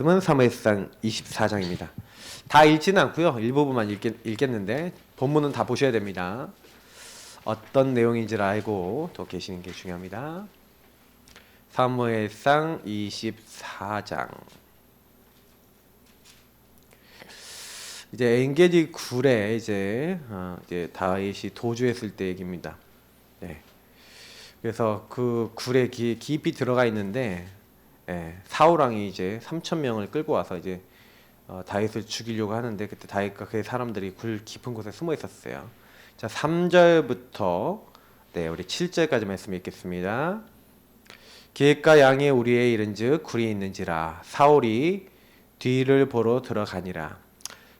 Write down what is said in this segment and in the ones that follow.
은 사무엘상 24장입니다. 다 읽지는 않고요. 일부분만 읽겠는데 본문은 다 보셔야 됩니다. 어떤 내용인지를 알고 또 계시는 게 중요합니다. 사무엘상 24장. 이제 엔게디 굴에 이제 다윗이 도주했을 때 얘기입니다. 네. 그래서 그 굴에 깊이 들어가 있는데 사울 왕이 이제 3,000명을 끌고 와서 이제 다윗을 죽이려고 하는데 그때 다윗과 그의 사람들이 굴 깊은 곳에 숨어 있었어요. 자, 3절부터 우리 7절까지 말씀 읽겠습니다. 기욤과 양의 우리에 이른즉 굴이 있는지라 사울이 뒤를 보러 들어가니라.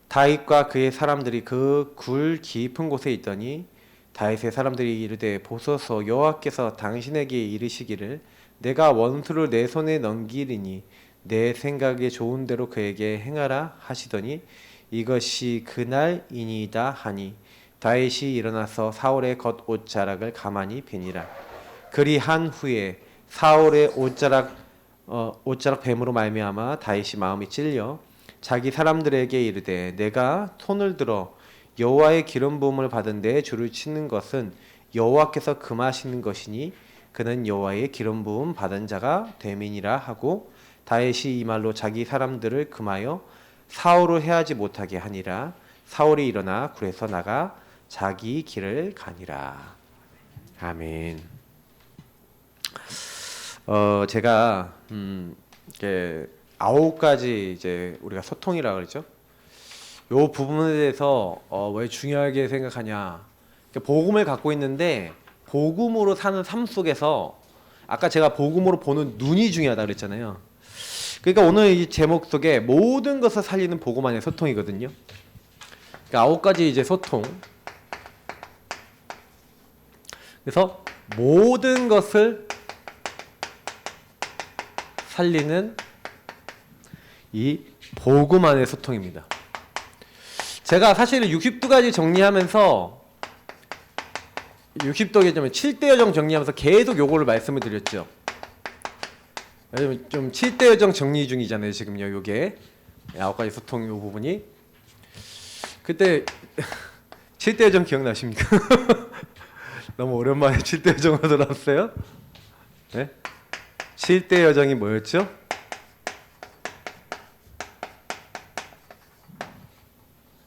다윗과 그의 사람들이 그 굴 깊은 곳에 있더니 다윗의 사람들이 이르되 보소서 여호와께서 당신에게 이르시기를 내가 원수를 내 손에 넘기리니 내 생각에 좋은 대로 그에게 행하라 하시더니 이것이 그날이니이다 하니 다윗이 일어나서 사울의 겉옷자락을 가만히 베니라. 그리한 후에 사울의 옷자락 뱀으로 말미암아 다윗이 마음이 찔려 자기 사람들에게 이르되 내가 손을 들어 여호와의 기름 부음을 받은 데 줄을 치는 것은 여호와께서 금하시는 것이니 그는 여호와의 기름 부음 받은 자가 됨이니라 하고 다윗이 이 말로 자기 사람들을 금하여 사울을 해하지 못하게 하니라. 사울이 일어나 굴에서 나가 자기 길을 가니라. 아멘. 제가 이렇게 9가지 이제 우리가 소통이라고 그러죠. 요 부분에 대해서 왜 중요하게 생각하냐. 복음을 갖고 있는데 복음으로 사는 삶 속에서 아까 제가 복음으로 보는 눈이 중요하다 그랬잖아요. 그러니까 오늘 이 제목 속에 모든 것을 살리는 복음 안의 소통이거든요. 그러니까 9가지 이제 소통. 그래서 모든 것을 살리는 이 복음 안의 소통입니다. 제가 사실은 60도까지 정리하면서 60도 좀 7대 여정 정리하면서 계속 요거를 말씀을 드렸죠. 좀 7대 여정 정리 중이잖아요 지금요. 요게 9가지 소통 요 부분이 그때 7대 여정 기억나십니까? 너무 오랜만에 7대 여정으로 돌아왔어요. 네? 7대 여정이 뭐였죠?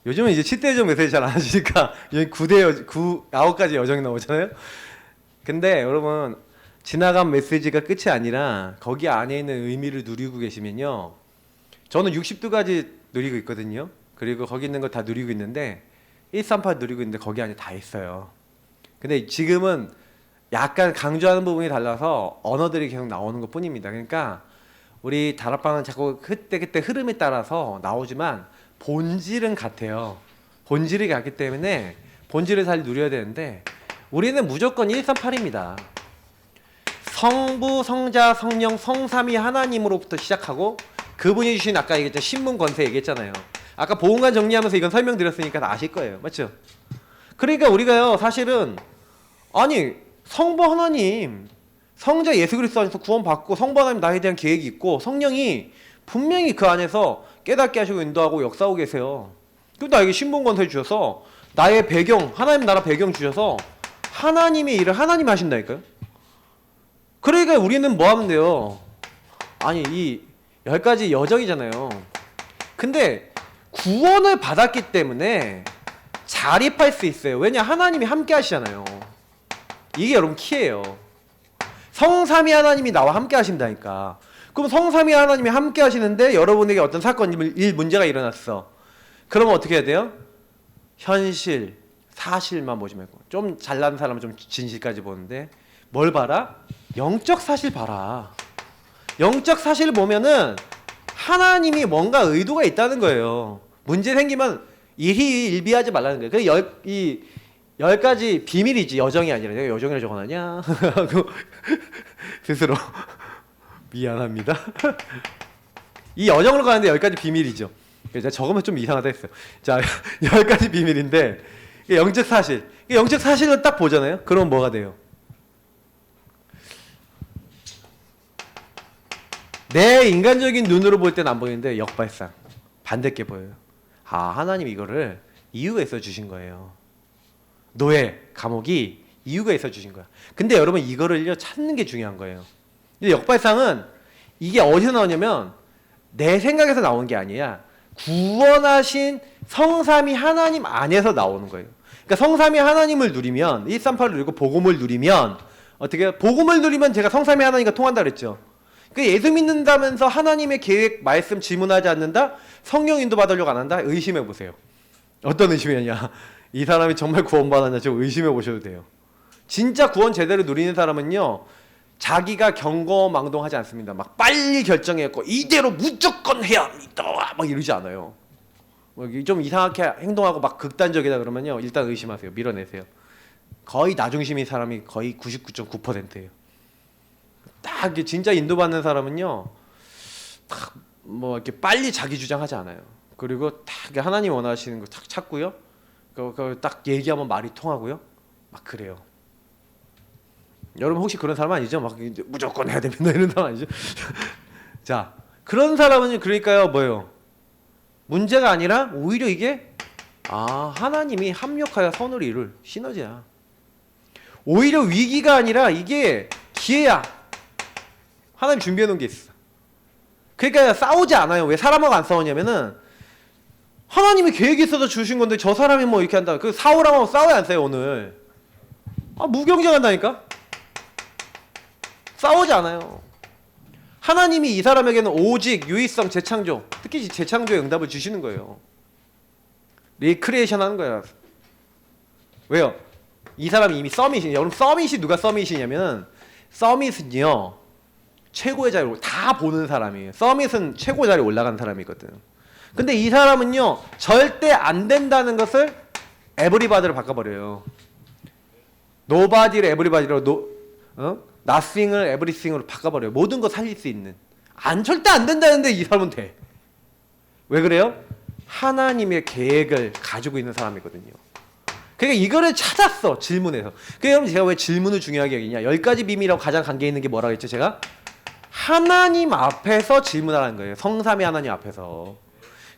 요즘은 이제 7대 여정 메시지 잘 안 하시니까 9가지 여정이 나오잖아요. 근데 여러분 지나간 메시지가 끝이 아니라 거기 안에 있는 의미를 누리고 계시면요. 저는 60도까지 누리고 있거든요. 그리고 거기 있는 거 다 누리고 있는데 138 누리고 있는데 거기 안에 다 있어요. 근데 지금은 약간 강조하는 부분이 달라서 언어들이 계속 나오는 것 뿐입니다. 그러니까 우리 다락방은 자꾸 그때 흐름에 따라서 나오지만 본질은 같아요. 본질이 같기 때문에 본질을 잘 누려야 되는데 우리는 무조건 138입니다. 성부, 성자, 성령, 성삼위 하나님으로부터 시작하고 그분이 주신 아까 얘기했죠. 신문 권세 얘기했잖아요. 아까 보험관 정리하면서 이건 설명드렸으니까 다 아실 거예요. 맞죠? 그러니까 우리가요 사실은 아니 성부 하나님 성자 예수 그리스도 안에서 구원받고 성부 하나님 나에 대한 계획이 있고 성령이 분명히 그 안에서 깨닫게 하시고 인도하고 역사하고 계세요. 그리고 나에게 신분 권세 주셔서 나의 배경 하나님 나라 배경 주셔서 하나님의 일을 하나님이 하신다니까요. 그러니까 우리는 뭐 하면 돼요? 아니 이 10가지 여정이잖아요. 근데 구원을 받았기 때문에 자립할 수 있어요. 왜냐 하나님이 함께 하시잖아요. 이게 여러분 키예요. 성삼위 하나님이 나와 함께 하신다니까. 그럼 성삼위 하나님이 함께 하시는데 여러분에게 어떤 사건, 일, 문제가 일어났어. 그러면 어떻게 해야 돼요? 현실, 사실만 보지 말고 좀 잘난 사람은 좀 진실까지 보는데 뭘 봐라? 영적 사실 봐라. 영적 사실을 보면은 하나님이 뭔가 의도가 있다는 거예요. 문제 생기면 일희일비하지 말라는 거예요. 그래서 이 10가지 비밀이지 여정이 아니라 내가 여정이라 적어놨냐? 스스로 미안합니다. 이 여정으로 가는데 10가지 비밀이죠. 제가 적으면 좀 이상하다 했어요. 자, 10가지 비밀인데 영적 사실. 영적 사실을 딱 보잖아요. 그럼 뭐가 돼요? 내 인간적인 눈으로 볼 때는 안 보이는데 역발상 반대께 보여요. 아, 하나님 이거를 이유가 있어 주신 거예요. 노예, 감옥이 이유가 있어 주신 거야. 근데 여러분 이거를요 찾는 게 중요한 거예요. 근데 역발상은 이게 어디서 나오냐면 내 생각에서 나오는 게 아니야. 구원하신 성삼위 하나님 안에서 나오는 거예요. 그러니까 성삼위 하나님을 누리면 138을 누리고 복음을 누리면 어떻게 해요? 복음을 누리면 제가 성삼위 하나님과 통한다 그랬죠. 그 예수 믿는다면서 하나님의 계획, 말씀 질문하지 않는다? 성령 인도 받으려고 안 한다? 의심해 보세요. 어떤 의심이냐? 이 사람이 정말 구원받았냐? 좀 의심해 보셔도 돼요. 진짜 구원 제대로 누리는 사람은요, 자기가 경거망동하지 않습니다. 막 빨리 결정했고 이대로 무조건 해야 합니다. 막 이러지 않아요. 좀 이상하게 행동하고 막 극단적이다 그러면요, 일단 의심하세요. 밀어내세요. 거의 나중심인 사람이 거의 99.9%예요. 딱 진짜 인도받는 사람은요, 딱 뭐 이렇게 빨리 자기 주장하지 않아요. 그리고 딱 하나님 원하시는 거 딱 찾고요. 그거 딱 얘기하면 말이 통하고요. 막 그래요. 여러분 혹시 그런 사람 아니죠? 막 무조건 해야 됩니다 이런 사람 아니죠? 자, 그런 사람은 그러니까요 뭐예요? 문제가 아니라 오히려 이게 하나님이 합력하여 선을 이룰 시너지야. 오히려 위기가 아니라 이게 기회야. 하나님 준비해 놓은 게 있어. 그러니까 싸우지 않아요. 왜 사람하고 안 싸우냐면은 하나님이 계획이 있어서 주신 건데 저 사람이 뭐 이렇게 한다. 그 사울하고 싸워야 안 싸요 오늘. 무경쟁한다니까. 싸우지 않아요. 하나님이 이 사람에게는 오직 유의성 재창조, 특히 재창조의 응답을 주시는 거예요. 리크리에이션 하는 거야. 왜요? 이 사람이 이미 서밋이냐. 여러분 서밋이 누가 서밋이냐면 서밋은요 최고의 자리에 다 보는 사람이에요. 서밋은 최고 자리에 올라간 사람이거든. 근데 이 사람은요 절대 안 된다는 것을 에브리바디로 바꿔버려요. 노바디를 에브리바디로 nothing을 everything으로 바꿔버려요. 모든 거 살릴 수 있는. 절대 안 된다는데 이 사람은 돼. 왜 그래요? 하나님의 계획을 가지고 있는 사람이거든요. 그러니까 이거를 찾았어 질문에서. 그러니까 여러분 제가 왜 질문을 중요하게 여기냐? 10가지 비밀이라고 가장 관계 있는 게 뭐라고 했죠 제가? 하나님 앞에서 질문하라는 거예요. 성삼위 하나님 앞에서.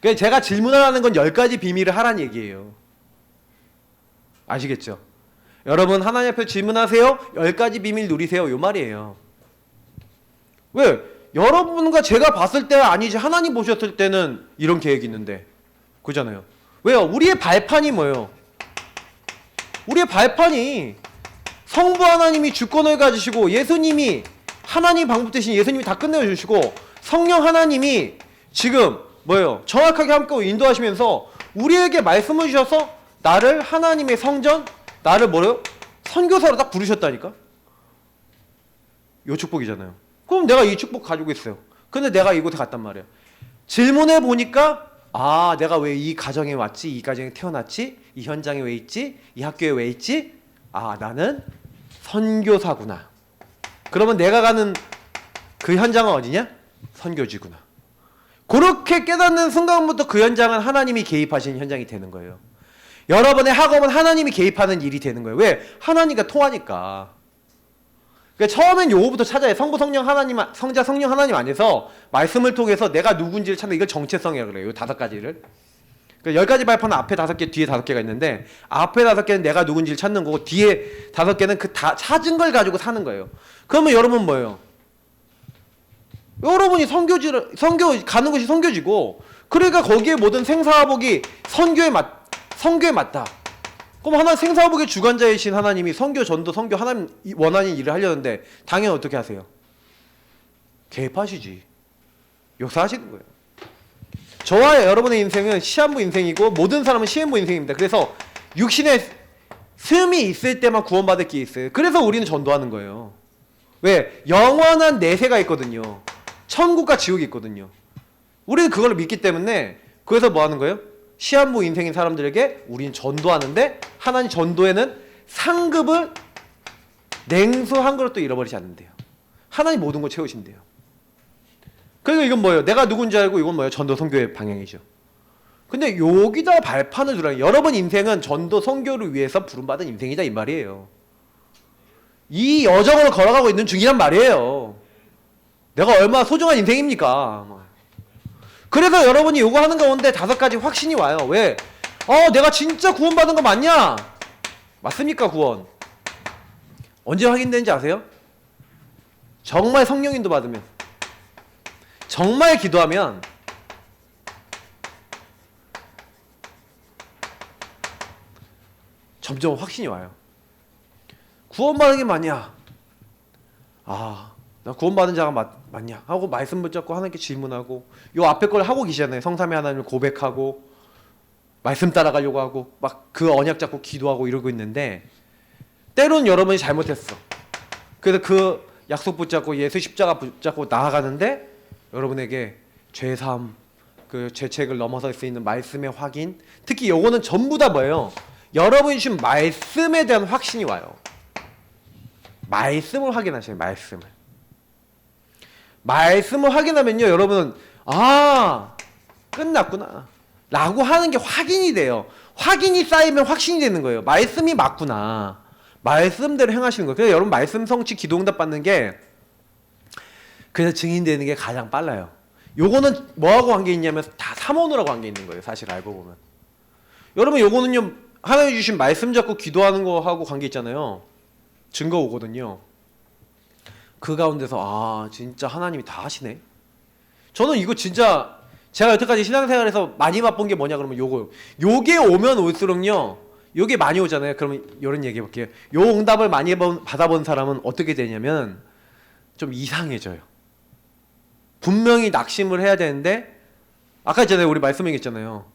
그러니까 제가 질문하라는 건 10가지 비밀을 하라는 얘기예요. 아시겠죠? 여러분 하나님 앞에 질문하세요. 10가지 비밀 누리세요. 요 말이에요. 왜? 여러분과 제가 봤을 때 아니지 하나님 보셨을 때는 이런 계획이 있는데 그잖아요. 왜요? 우리의 발판이 뭐예요? 우리의 발판이 성부 하나님이 주권을 가지시고 예수님이 하나님 방법 대신 예수님이 다 끝내주시고 성령 하나님이 지금 뭐예요? 정확하게 함께 인도하시면서 우리에게 말씀을 주셔서 나를 하나님의 성전 나를 뭐래요? 선교사로 딱 부르셨다니까? 요 축복이잖아요. 그럼 내가 이 축복 가지고 있어요. 근데 내가 이곳에 갔단 말이야. 질문해 보니까 내가 왜 이 가정에 왔지? 이 가정에 태어났지? 이 현장에 왜 있지? 이 학교에 왜 있지? 나는 선교사구나. 그러면 내가 가는 그 현장은 어디냐? 선교지구나. 그렇게 깨닫는 순간부터 그 현장은 하나님이 개입하신 현장이 되는 거예요. 여러분의 학업은 하나님이 개입하는 일이 되는 거예요. 왜? 하나님과 통하니까. 그러니까 처음엔 요거부터 찾아야 해. 성부, 성령, 하나님, 성자, 성령, 하나님 안에서 말씀을 통해서 내가 누군지를 찾는 이걸 정체성이라고 그래요. 요 5가지를. 그러니까 10가지 발판은 앞에 5개, 뒤에 5개가 있는데 앞에 5개는 내가 누군지를 찾는 거고 뒤에 5개는 그 다 찾은 걸 가지고 사는 거예요. 그러면 여러분 뭐예요? 여러분이 선교 가는 것이 선교지고 그러니까 거기에 모든 생사화복이 선교에 맞다. 그럼 하나 생사화복의 주관자이신 하나님이 선교, 전도, 선교 하나님 원하는 일을 하려는데 당연히 어떻게 하세요? 개입하시지. 역사하시는 거예요. 저와 여러분의 인생은 시한부 인생이고 모든 사람은 시한부 인생입니다. 그래서 육신에 슴이 있을 때만 구원받을 게 있어요. 그래서 우리는 전도하는 거예요. 왜? 영원한 내세가 있거든요. 천국과 지옥이 있거든요. 우리는 그걸 믿기 때문에 그래서 뭐 하는 거예요? 시한부 인생인 사람들에게 우리는 전도하는데 하나님 전도에는 상급을 냉수 한 그릇도 잃어버리지 않는데요. 하나님 모든 걸 채우신대요. 그러니까 이건 뭐예요? 내가 누군지 알고 이건 뭐예요? 전도 선교의 방향이죠. 근데 여기다 발판을 두라는 여러분 인생은 전도 선교를 위해서 부름받은 인생이다 이 말이에요. 이 여정을 걸어가고 있는 중이란 말이에요. 내가 얼마나 소중한 인생입니까? 그래서 여러분이 요거 하는 가운데 5가지 확신이 와요. 왜? 내가 진짜 구원받은 거 맞냐? 맞습니까, 구원? 언제 확인되는지 아세요? 정말 성령인도 받으면, 정말 기도하면, 점점 확신이 와요. 구원받은 게 맞냐? 나 구원받은 자가 맞냐? 하고 말씀 붙잡고 하나님께 질문하고, 요 앞에 걸 하고 계시잖아요. 성삼위 하나님을 고백하고 말씀 따라가려고 하고 막 그 언약 잡고 기도하고 이러고 있는데, 때로는 여러분이 잘못했어. 그래서 그 약속 붙잡고 예수 십자가 붙잡고 나아가는데, 여러분에게 죄사함, 그 죄책을 넘어설 수 있는 말씀의 확인, 특히 요거는 전부 다 뭐예요? 여러분이 주신 말씀에 대한 확신이 와요. 말씀을 확인하셔요. 말씀을 확인하면요, 여러분은 끝났구나 라고 하는 게 확인이 돼요. 확인이 쌓이면 확신이 되는 거예요. 말씀이 맞구나, 말씀대로 행하시는 거예요. 그래서 여러분 말씀 성취 기도응답 받는 게, 그래서 증인되는 게 가장 빨라요. 요거는 뭐하고 관계 있냐면 다 삼원으로하고 관계 있는 거예요. 사실 알고 보면 여러분, 요거는요 하나님 주신 말씀 잡고 기도하는 거하고 관계 있잖아요. 증거 오거든요. 그 가운데서 진짜 하나님이 다 하시네. 저는 이거 진짜 제가 여태까지 신앙생활에서 많이 맛본 게 뭐냐 그러면 요게 오면 올수록요, 요게 많이 오잖아요. 그러면 이런 얘기 해볼게요. 요 응답을 많이 받아본 사람은 어떻게 되냐면 좀 이상해져요. 분명히 낙심을 해야 되는데, 아까 있잖아요, 우리 말씀 얘기했잖아요.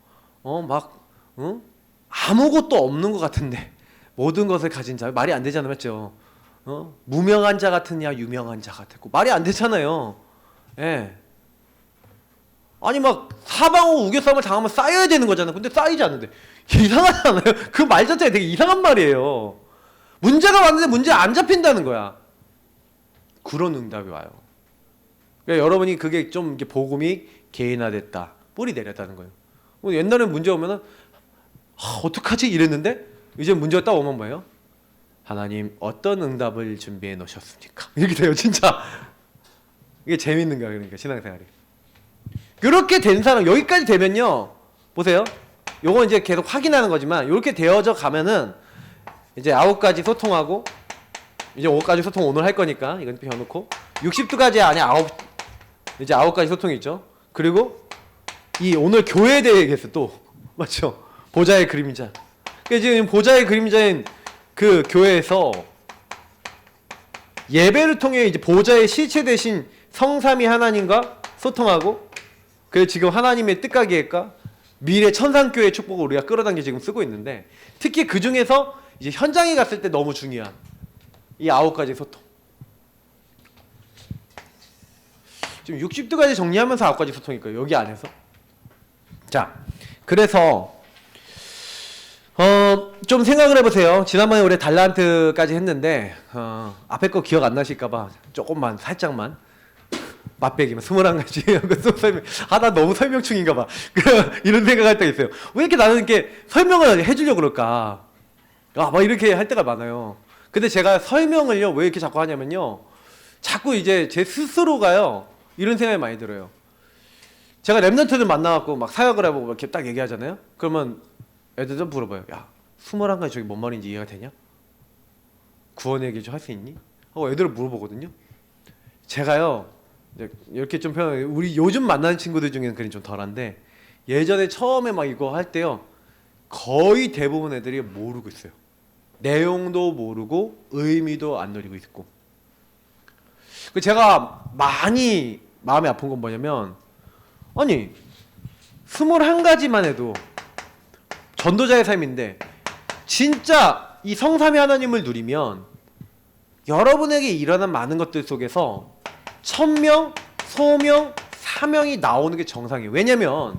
아무것도 없는 것 같은데 모든 것을 가진 자, 말이 안 되잖아요, 맞죠? 무명한 자 같으냐 유명한 자 같았고, 말이 안 되잖아요. 예. 아니 막 사방으로 우겨싸움을 당하면 쌓여야 되는 거잖아요. 근데 쌓이지 않는데 이상하잖아요. 그 말 자체가 되게 이상한 말이에요. 문제가 왔는데 문제 안 잡힌다는 거야. 그런 응답이 와요. 그러니까 여러분이 그게 좀 이렇게 복음이 개인화됐다, 뿌리 내렸다는 거예요. 옛날엔 문제 오면은 어떡하지 이랬는데, 이제 문제가 딱 오면 뭐예요? 하나님 어떤 응답을 준비해 놓으셨습니까? 이렇게 돼요. 진짜 이게 재밌는 거야. 그러니까 신앙생활이 이렇게 된 사람, 여기까지 되면요, 보세요, 요건 이제 계속 확인하는 거지만, 이렇게 되어져 가면은 이제 9가지 소통하고, 이제 5가지 소통 오늘 할 거니까 이건 펴놓고, 60두가지 아니야, 이제 9가지 소통이 있죠. 그리고 이 오늘 교회에 대해 얘기했어 또, 맞죠? 보좌의 그림자. 그러니까 지금 보좌의 그림자인 그 교회에서 예배를 통해 이제 보좌의 실체 대신 성삼위 하나님과 소통하고, 그래서 지금 하나님의 뜻과 계획과 미래 천상교회 축복을 우리가 끌어당겨 지금 쓰고 있는데, 특히 그 중에서 이제 현장에 갔을 때 너무 중요한 이 9가지 소통. 지금 60두가지 정리하면서 9가지 소통일 거예요, 여기 안에서. 자, 그래서 좀 생각을 해보세요. 지난번에 우리 달란트까지 했는데, 앞에 거 기억 안 나실까봐 조금만 살짝만 맛배기만 21가지 나 너무 설명충인가봐. 이런 생각할 때가 있어요. 왜 이렇게 나는 이렇게 설명을 해주려고 그럴까? 막 이렇게 할 때가 많아요. 근데 제가 설명을요 왜 이렇게 자꾸 하냐면요, 자꾸 이제 제 스스로가요 이런 생각이 많이 들어요. 제가 랩런트들 만나갖고 막 사역을 해보고 이렇게 딱 얘기하잖아요. 그러면 애들 좀 물어봐요. 야, 21가지 저기 뭔 말인지 이해가 되냐? 구원 얘기 좀 할 수 있니? 하고 애들을 물어보거든요. 제가요 이렇게 좀 표현, 우리 요즘 만나는 친구들 중에는 그런 좀 덜한데, 예전에 처음에 막 이거 할 때요, 거의 대부분 애들이 모르고 있어요. 내용도 모르고 의미도 안 노리고 있고. 제가 많이 마음이 아픈 건 뭐냐면, 아니 21가지만 해도 전도자의 삶인데, 진짜 이 성삼위 하나님을 누리면 여러분에게 일어난 많은 것들 속에서 천명, 소명, 사명이 나오는 게 정상이에요. 왜냐면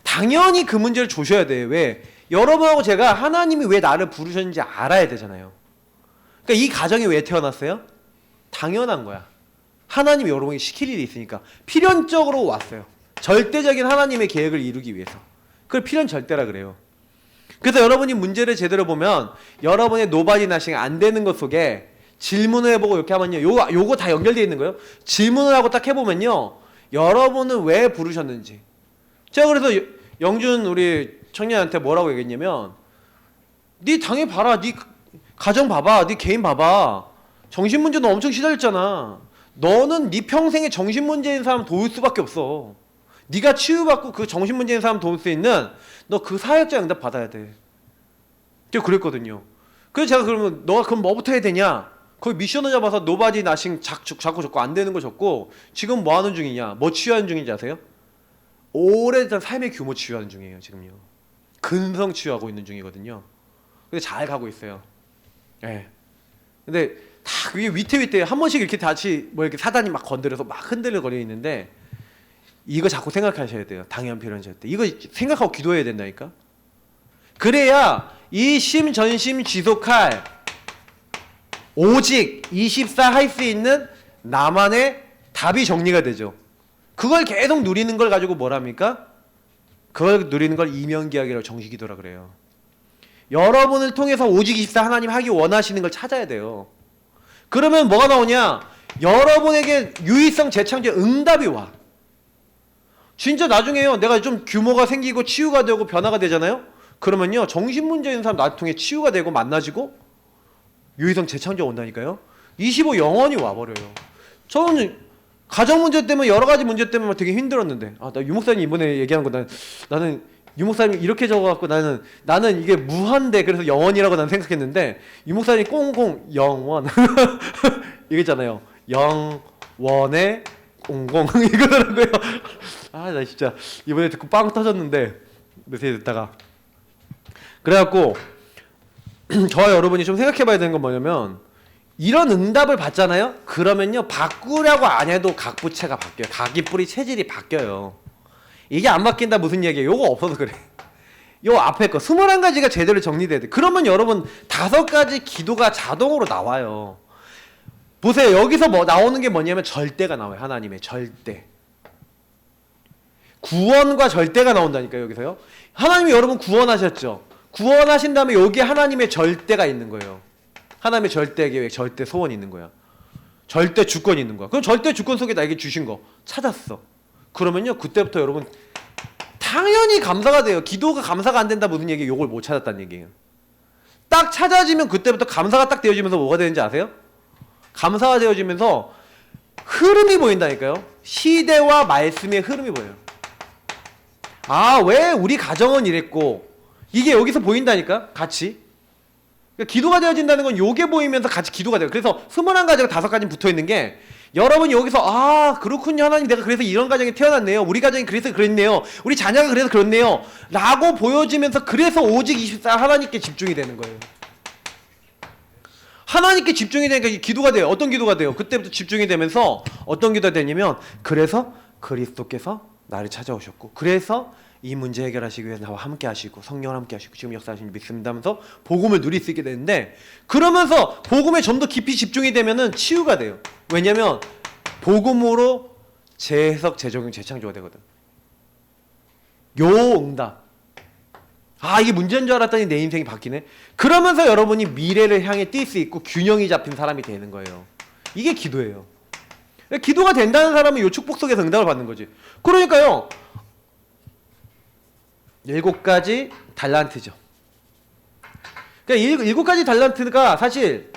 당연히 그 문제를 조셔야 돼요. 왜? 여러분하고 제가 하나님이 왜 나를 부르셨는지 알아야 되잖아요. 그러니까 이 가정이 왜 태어났어요? 당연한 거야. 하나님이 여러분에게 시킬 일이 있으니까 필연적으로 왔어요. 절대적인 하나님의 계획을 이루기 위해서. 그걸 필연절대라 그래요. 그래서 여러분이 문제를 제대로 보면 여러분의 노바디 나싱 안 되는 것 속에 질문을 해보고 이렇게 하면요. 요거 다 연결되어 있는 거예요. 질문을 하고 딱 해보면요. 여러분은 왜 부르셨는지. 제가 그래서 영준 우리 청년한테 뭐라고 얘기했냐면, 네 당해 봐라. 네 가정 봐봐. 네 개인 봐봐. 정신문제는 엄청 시달렸잖아. 너는 네 평생에 정신문제인 사람 도울 수밖에 없어. 네가 치유받고 그 정신문제인 사람 도울 수 있는 너 그 사역자 응답 받아야 돼. 제가 그랬거든요. 그래서 제가 그러면 너가 그럼 뭐부터 해야 되냐? 거기 미션을 잡아서 노바디 나싱 자꾸 적고 안 되는 거 적고 지금 뭐 하는 중이냐? 뭐 치유하는 중인지 아세요? 오래된 삶의 규모 치유하는 중이에요. 지금요. 근성 치유하고 있는 중이거든요. 근데 잘 가고 있어요. 예. 네. 근데 다 그게 위태위태 한 번씩 이렇게 다시 뭐 이렇게 사단이 막 건드려서 막 흔들거려 있는데 이거 자꾸 생각하셔야 돼요. 당연 필연절 때 이거 생각하고 기도해야 된다니까. 그래야 이 심전심 지속할 오직 24 할 수 있는 나만의 답이 정리가 되죠. 그걸 계속 누리는 걸 가지고 뭐랍니까? 그걸 누리는 걸 이면기약이라고 정식기도라 그래요. 여러분을 통해서 오직 24 하나님 하기 원하시는 걸 찾아야 돼요. 그러면 뭐가 나오냐? 여러분에게 유의성 재창조의 응답이 와. 진짜 나중에요. 내가 좀 규모가 생기고 치유가 되고 변화가 되잖아요. 그러면요. 정신문제인 사람 나를 통해 치유가 되고 만나지고 유의성 재창조가 온다니까요. 25 영원히 와버려요. 저는 가정 문제 때문에 여러 가지 문제 때문에 되게 힘들었는데 나 유 목사님 이번에 얘기한 거 나는 유 목사님 이렇게 적어갖고 나는 이게 무한대 그래서 영원이라고 난 생각했는데 유 목사님 꽁꽁 영원 이거잖아요. 영원의 꽁꽁 이거더라고요. 나 진짜 이번에 듣고 빵 터졌는데 메시지 듣다가 그래갖고 저와 여러분이 좀 생각해봐야 되는 건 뭐냐면 이런 응답을 받잖아요. 그러면요 바꾸려고 안 해도 각 부채가 바뀌어요. 각이 뿌리 체질이 바뀌어요. 이게 안 바뀐다 무슨 얘기예요? 요거 없어서 그래. 요 앞에 거 21가지가 제대로 정리돼야 돼. 그러면 여러분 5가지 기도가 자동으로 나와요. 보세요. 여기서 뭐 나오는 게 뭐냐면 절대가 나와요. 하나님의 절대. 구원과 절대가 나온다니까요. 여기서요. 하나님이 여러분 구원하셨죠. 구원하신 다음에 여기에 하나님의 절대가 있는 거예요. 하나님의 절대 계획, 절대 소원이 있는 거야. 절대 주권이 있는 거야. 그럼 절대 주권 속에 나에게 주신 거 찾았어. 그러면요 그때부터 여러분 당연히 감사가 돼요. 기도가 감사가 안 된다 무슨 얘기예요? 요걸 못 찾았다는 얘기예요. 딱 찾아지면 그때부터 감사가 딱 되어지면서 뭐가 되는지 아세요? 감사가 되어지면서 흐름이 보인다니까요. 시대와 말씀의 흐름이 보여요. 왜 우리 가정은 이랬고 이게 여기서 보인다니까 같이. 그러니까 기도가 되어진다는 건 요게 보이면서 같이 기도가 돼요. 그래서 21가지가 5가지 붙어있는 게 여러분이 여기서 그렇군요 하나님 내가 그래서 이런 가정에 태어났네요. 우리 가정이 그래서 그랬네요. 우리 자녀가 그래서 그렇네요 라고 보여지면서 그래서 오직 24 하나님께 집중이 되는 거예요. 하나님께 집중이 되니까 기도가 돼요. 어떤 기도가 돼요? 그때부터 집중이 되면서 어떤 기도가 되냐면 그래서 그리스도께서 나를 찾아오셨고 그래서 이 문제 해결하시기 위해서 나와 함께 하시고 성령을 함께 하시고 지금 역사하시는 믿습니다 하면서 복음을 누릴 수 있게 되는데 그러면서 복음에 좀 더 깊이 집중이 되면은 치유가 돼요. 왜냐면 복음으로 재해석, 재적용, 재창조가 되거든. 요 응답. 이게 문제인 줄 알았더니 내 인생이 바뀌네. 그러면서 여러분이 미래를 향해 뛸 수 있고 균형이 잡힌 사람이 되는 거예요. 이게 기도예요. 기도가 된다는 사람은 요 축복 속에서 응답을 받는 거지. 그러니까요 7가지 달란트죠. 그러니까 7가지 달란트가 사실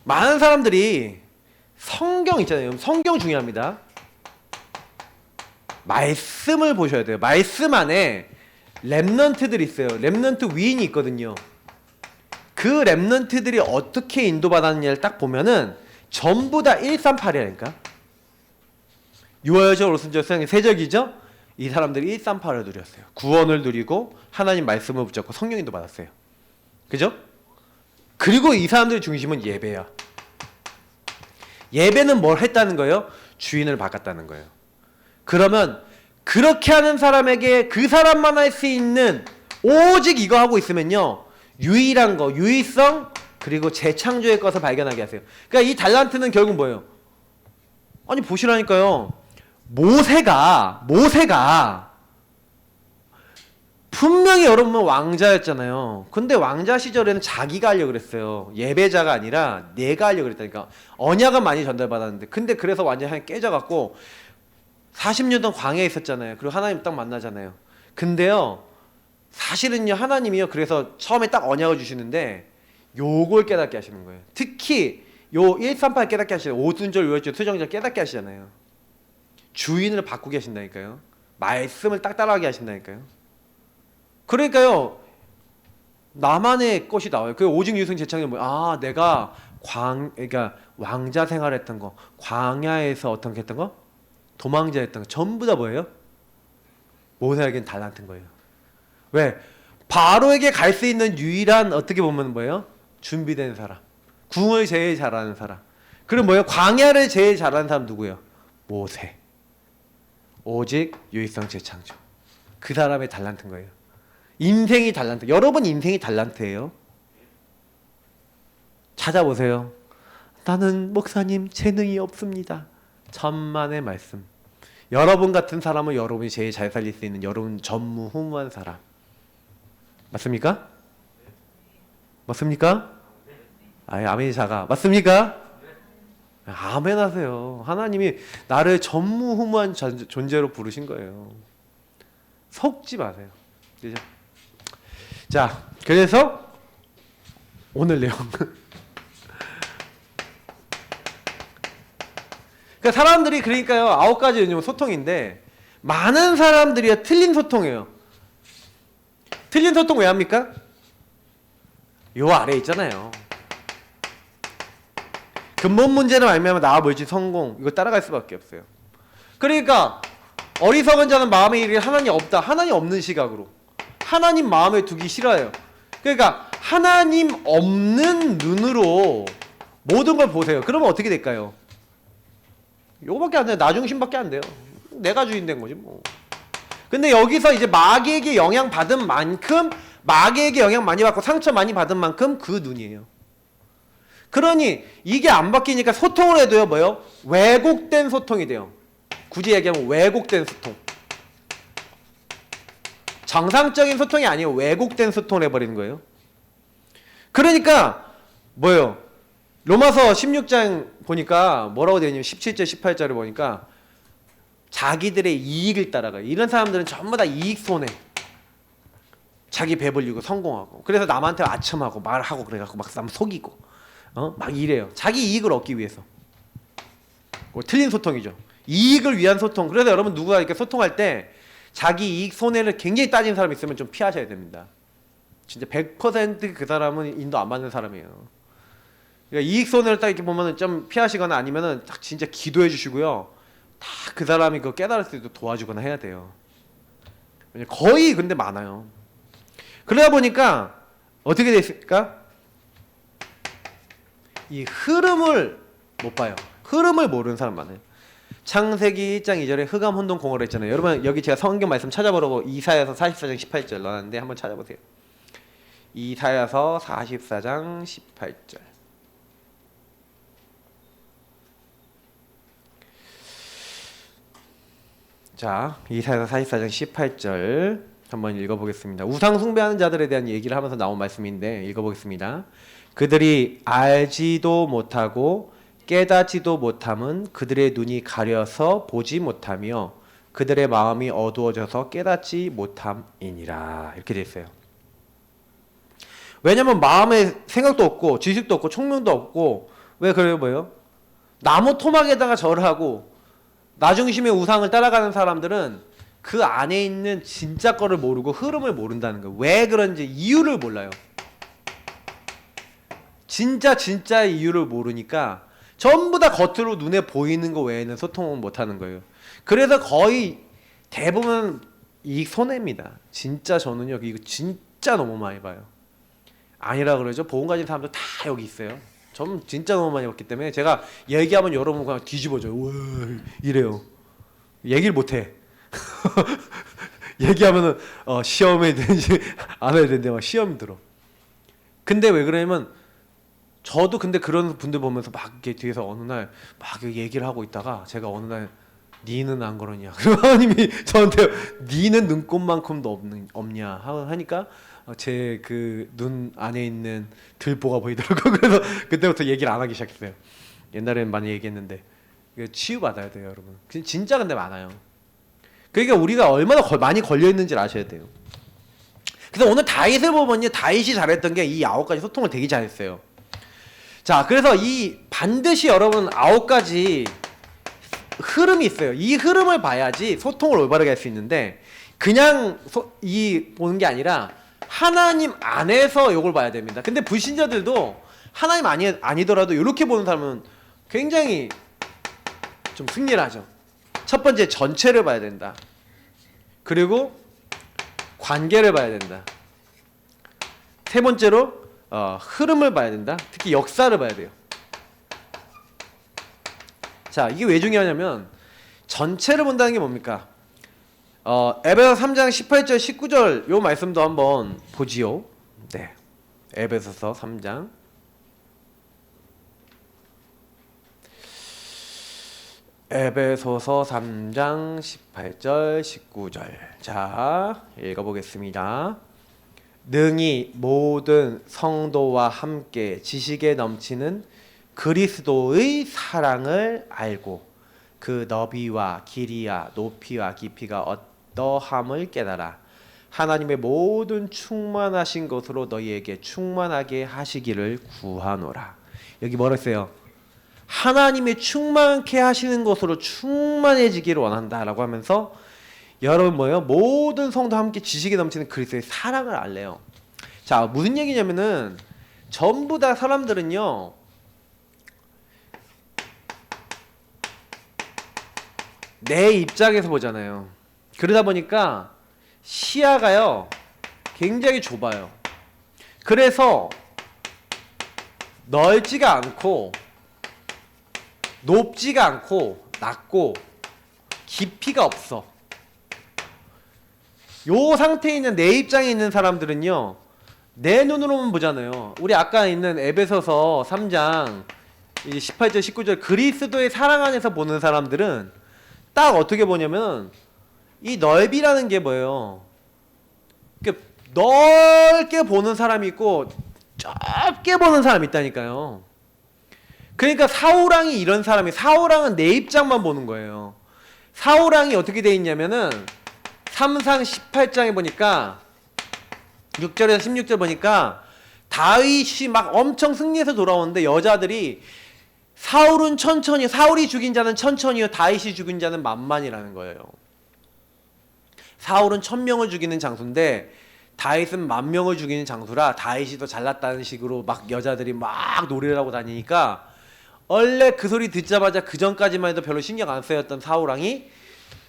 많은 사람들이 성경 있잖아요. 성경 중요합니다. 말씀을 보셔야 돼요. 말씀 안에 렘넌트들이 있어요. 렘넌트 위인이 있거든요. 그 렘넌트들이 어떻게 인도받았느냐를 딱 보면은 전부 다 138이라니까. 유아여절, 오순절, 세적이죠? 이 사람들이 138을 누렸어요. 구원을 누리고 하나님 말씀을 붙잡고 성령인도 받았어요. 그죠? 그리고 이 사람들의 중심은 예배야. 예배는 뭘 했다는 거예요? 주인을 바꿨다는 거예요. 그러면 그렇게 하는 사람에게 그 사람만 할 수 있는 오직 이거 하고 있으면요 유일한 거, 유의성 그리고 재창조의 것을 발견하게 하세요. 그러니까 이 달란트는 결국 뭐예요? 아니 보시라니까요. 모세가 분명히 여러분은 왕자였잖아요. 근데 왕자 시절에는 자기가 하려고 그랬어요. 예배자가 아니라 내가 하려고 그랬다니까. 언약은 많이 전달받았는데 근데 그래서 완전히 깨져갖고 40년 동안 광야에 있었잖아요. 그리고 하나님 딱 만나잖아요. 근데요 사실은요 하나님이요 그래서 처음에 딱 언약을 주시는데 요걸 깨닫게 하시는 거예요. 특히 요 138 깨닫게 하시잖아요. 오순절, 유월절, 수정절 깨닫게 하시잖아요. 주인을 바꾸게 하신다니까요. 말씀을 딱 따라하게 하신다니까요. 그러니까요 나만의 것이 나와요. 그 오직 유승 제창이 뭐야? 아 내가 그러니까 왕자 생활했던 거, 광야에서 어떻게 했던 거, 도망자였던 거 전부 다 뭐예요? 모세에겐 달란트인 거예요. 왜? 바로에게 갈 수 있는 유일한 어떻게 보면 뭐예요? 준비된 사람. 궁을 제일 잘하는 사람. 그럼 뭐예요? 광야를 제일 잘하는 사람 누구예요? 모세. 오직 유익성 재창조. 그 사람의 달란트인 거예요. 인생이 달란트. 여러분 인생이 달란트예요. 찾아보세요. 나는 목사님 재능이 없습니다. 천만의 말씀. 여러분 같은 사람은 여러분이 제일 잘 살릴 수 있는 여러분 전무후무한 사람. 맞습니까? 맞습니까? 아멘이 작아. 맞습니까? 아멘 하세요. 하나님이 나를 전무후무한 존재로 부르신 거예요. 속지 마세요. 그죠? 자, 그래서 오늘 내용. 그러니까 사람들이 그러니까요 9가지 소통인데 많은 사람들이 틀린 소통이에요. 틀린 소통 왜 합니까? 요 아래 있잖아요. 근본 문제를 알면 나와 물질 성공 이거 따라갈 수밖에 없어요. 그러니까 어리석은 자는 마음에 이르기를 하나님 없다. 하나님 없는 시각으로 하나님 마음에 두기 싫어요. 그러니까 하나님 없는 눈으로 모든 걸 보세요. 그러면 어떻게 될까요? 요거밖에 안 돼요. 나 중심밖에 안 돼요. 내가 주인 된 거지 뭐. 근데 여기서 이제 마귀에게 영향 받은 만큼 마귀에게 영향 많이 받고 상처 많이 받은 만큼 그 눈이에요. 그러니 이게 안 바뀌니까 소통을 해도요 뭐요? 왜곡된 소통이 돼요. 굳이 얘기하면 왜곡된 소통. 정상적인 소통이 아니에요. 왜곡된 소통을 해버리는 거예요. 그러니까 뭐예요? 로마서 16장 보니까 뭐라고 되어 있냐면 17절 18절을 보니까 자기들의 이익을 따라가요. 이런 사람들은 전부 다 이익 손해. 자기 배불리고 성공하고 그래서 남한테 아첨하고 말하고 그래갖고 막 남 속이고 막 이래요. 자기 이익을 얻기 위해서. 틀린 소통이죠. 이익을 위한 소통. 그래서 여러분 누구가 이렇게 소통할 때 자기 이익 손해를 굉장히 따지는 사람이 있으면 좀 피하셔야 됩니다. 진짜 100% 그 사람은 인도 안 받는 사람이에요. 그러니까 이익 손해를 딱 이렇게 보면은 좀 피하시거나 아니면은 딱 진짜 기도해 주시고요. 다 그 사람이 그거 깨달을 수 있도록 도와주거나 해야 돼요. 거의 근데 많아요. 그러다 보니까 어떻게 됐을까? 이 흐름을 못 봐요. 흐름을 모르는 사람 많아요. 창세기 1장 2절에 흑암 혼돈 공허를 했잖아요. 여러분 여기 제가 성경 말씀 찾아보라고 이사야서 44장 18절 넣었는데 한번 찾아보세요. 이사야서 44장 18절. 자, 이사야서 44장 18절 한번 읽어보겠습니다. 우상 숭배하는 자들에 대한 얘기를 하면서 나온 말씀인데 읽어보겠습니다. 그들이 알지도 못하고 깨닫지도 못함은 그들의 눈이 가려서 보지 못하며 그들의 마음이 어두워져서 깨닫지 못함이니라. 이렇게 돼 있어요. 왜냐면 마음에 생각도 없고 지식도 없고 총명도 없고 왜 그래요? 뭐예요? 나무 토막에다가 절을 하고 나 중심의 우상을 따라가는 사람들은 그 안에 있는 진짜 거를 모르고 흐름을 모른다는 거예요. 왜 그런지 이유를 몰라요. 진짜 이유를 모르니까 전부 다 겉으로 눈에 보이는 거 외에는 소통을 못하는 거예요. 그래서 거의 대부분 이익 손해입니다. 진짜 저는요 이거 진짜 너무 많이 봐요. 아니라 그러죠. 복음 가진 사람들 다 여기 있어요. 저는 진짜 너무 많이 봤기 때문에 제가 얘기하면 여러분 그냥 뒤집어져요. 와, 이래요. 얘기를 못해. 얘기하면은 시험에 되는지 안 해야 되는데 막 시험 들어. 근데 왜 그러냐면 저도 근데 그런 분들 보면서 막 이렇게 뒤에서 어느 날 막 얘기를 하고 있다가 제가 어느 날 니는 안 그러냐? 그리고 하나님이 저한테 니는 눈곱만큼도 없냐 하니까 제 그 눈 안에 있는 들보가 보이더라고요. 그래서 그때부터 얘기를 안 하기 시작했어요. 옛날에는 많이 얘기했는데 치유받아야 돼요, 여러분. 진짜 근데 많아요. 그러니까 우리가 얼마나 많이 걸려 있는지를 아셔야 돼요. 그래서 오늘 다윗을 보면요, 다윗이 잘했던 게 이 9가지 소통을 되게 잘했어요. 자, 그래서 이 반드시 여러분 9가지 흐름이 있어요. 이 흐름을 봐야지 소통을 올바르게 할 수 있는데 그냥 보는 게 아니라 하나님 안에서 이걸 봐야 됩니다. 근데 불신자들도 하나님 아니더라도 이렇게 보는 사람은 굉장히 좀 승리를 하죠. 첫 번째 전체를 봐야 된다. 그리고 관계를 봐야 된다. 세 번째로 흐름을 봐야 된다. 특히 역사를 봐야 돼요. 자, 이게 왜 중요하냐면 전체를 본다는 게 뭡니까? 에베소서 3장 18절 19절 요 말씀도 한번 보지요. 네, 에베소서 3장 에베소서 3장 18절 19절 자, 읽어보겠습니다. 능히 모든 성도와 함께 지식에 넘치는 그리스도의 사랑을 알고 그 너비와 길이와 높이와 깊이가 어떠함을 깨달아 하나님의 모든 충만하신 것으로 너희에게 충만하게 하시기를 구하노라. 여기 뭐라 했어요? 하나님의 충만케 하시는 것으로 충만해지기를 원한다라고 하면서 여러분 뭐예요? 모든 성도 함께 지식에 넘치는 그리스도의 사랑을 알래요. 자, 무슨 얘기냐면은 전부 다 사람들은요, 내 입장에서 보잖아요. 그러다 보니까 시야가요 굉장히 좁아요. 그래서 넓지가 않고 높지가 않고 낮고 깊이가 없어. 요 상태에 있는 내 입장에 있는 사람들은요, 내 눈으로만 보잖아요. 우리 아까 있는 에베소서 3장 18절 19절 그리스도의 사랑 안에서 보는 사람들은 딱 어떻게 보냐면 이 넓이라는 게 뭐예요? 넓게 보는 사람이 있고 좁게 보는 사람이 있다니까요. 그러니까 사우랑이 이런 사람이, 사우랑은 내 입장만 보는 거예요. 사우랑이 어떻게 돼 있냐면은 3상 18장에 보니까 6절에서 16절 보니까 다윗이 막 엄청 승리해서 돌아오는데 여자들이 사울은 천천히, 사울이 죽인 자는 천천히요 다윗이 죽인 자는 만만이라는 거예요. 사울은 1000명을 죽이는 장수인데 다윗은 10,000명을 죽이는 장수라 다윗이 더 잘났다는 식으로 막 여자들이 막 노래를 하고 다니니까 원래 그 소리 듣자마자 그 전까지만 해도 별로 신경 안 쓰였던 사울왕이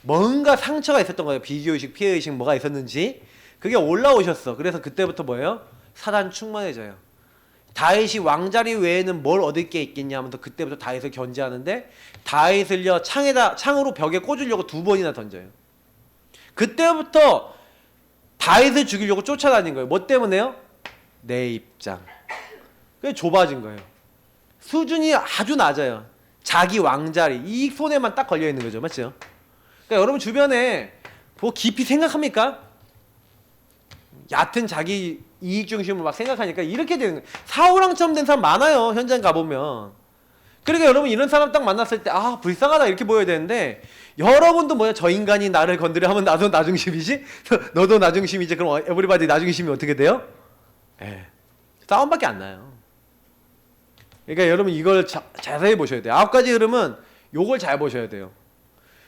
뭔가 상처가 있었던 거예요. 비교의식, 피해의식 뭐가 있었는지 그게 올라오셨어. 그래서 그때부터 뭐예요? 사단 충만해져요. 다윗이 왕자리 외에는 뭘 얻을 게 있겠냐 하면서 그때부터 다윗을 견제하는데 다윗을요 창으로 벽에 꽂으려고 2번이나 던져요. 그때부터 다윗을 죽이려고 쫓아다닌 거예요. 뭐 때문에요? 내 입장. 그게 좁아진 거예요. 수준이 아주 낮아요. 자기 왕자리 이 손에만 딱 걸려 있는 거죠. 맞죠? 그러니까 여러분 주변에 뭐 깊이 생각합니까? 얕은 자기 이익 중심으로 막 생각하니까 이렇게 되는 거예요. 사우랑처럼 된 사람 많아요. 현장 가보면. 그러니까 여러분 이런 사람 딱 만났을 때 아 불쌍하다 이렇게 보여야 되는데 여러분도 뭐야 저 인간이 나를 건드려 하면 나도 나중심이지? 너도 나중심이지? 그럼 에브리바디 나중심이 어떻게 돼요? 싸움밖에 안 나요. 그러니까 여러분 이걸 자세히 보셔야 돼요. 9가지 흐름은 요걸 잘 보셔야 돼요.